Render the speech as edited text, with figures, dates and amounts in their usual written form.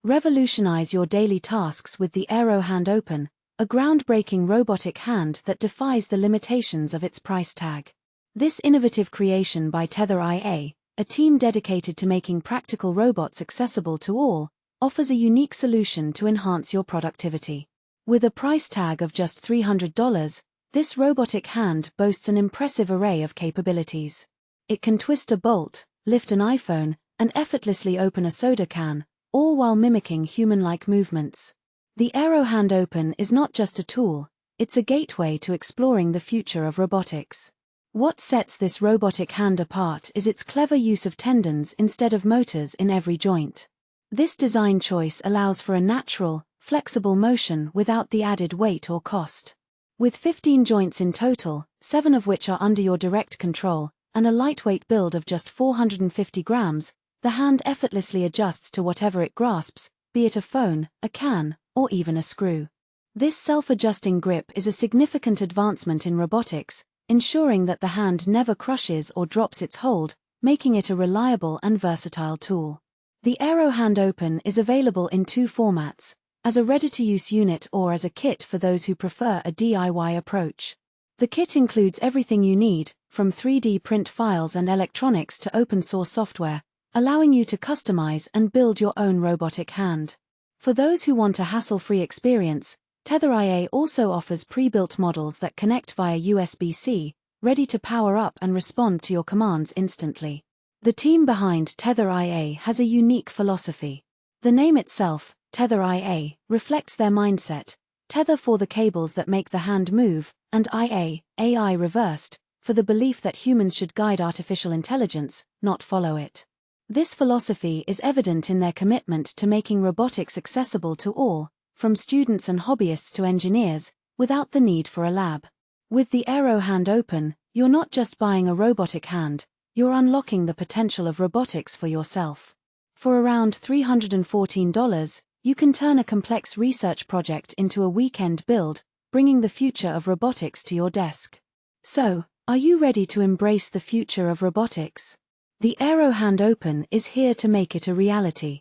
Revolutionize your daily tasks with the Aero Hand Open, a groundbreaking robotic hand that defies the limitations of its price tag. This innovative creation by TetherIA, a team dedicated to making practical robots accessible to all, offers a unique solution to enhance your productivity. With a price tag of just $300, this robotic hand boasts an impressive array of capabilities. It can twist a bolt, lift an iPhone, and effortlessly open a soda can, all while mimicking human-like movements. The Aero Hand Open is not just a tool, it's a gateway to exploring the future of robotics. What sets this robotic hand apart is its clever use of tendons instead of motors in every joint. This design choice allows for a natural, flexible motion without the added weight or cost. With 15 joints in total, 7 of which are under your direct control, and a lightweight build of just 450 grams, the hand effortlessly adjusts to whatever it grasps, be it a phone, a can, or even a screw. This self-adjusting grip is a significant advancement in robotics, ensuring that the hand never crushes or drops its hold, making it a reliable and versatile tool. The Aero Hand Open is available in 2 formats, as a ready-to-use unit or as a kit for those who prefer a DIY approach. The kit includes everything you need, from 3D print files and electronics to open-source software, allowing you to customize and build your own robotic hand. For those who want a hassle-free experience, TetherIA also offers pre-built models that connect via USB-C, ready to power up and respond to your commands instantly. The team behind TetherIA has a unique philosophy. The name itself, TetherIA, reflects their mindset: tether for the cables that make the hand move, and IA, AI reversed, for the belief that humans should guide artificial intelligence, not follow it. This philosophy is evident in their commitment to making robotics accessible to all, from students and hobbyists to engineers, without the need for a lab. With the Aero Hand Open, you're not just buying a robotic hand, you're unlocking the potential of robotics for yourself. For around $314, you can turn a complex research project into a weekend build, bringing the future of robotics to your desk. So, are you ready to embrace the future of robotics? The Aero Hand Open is here to make it a reality.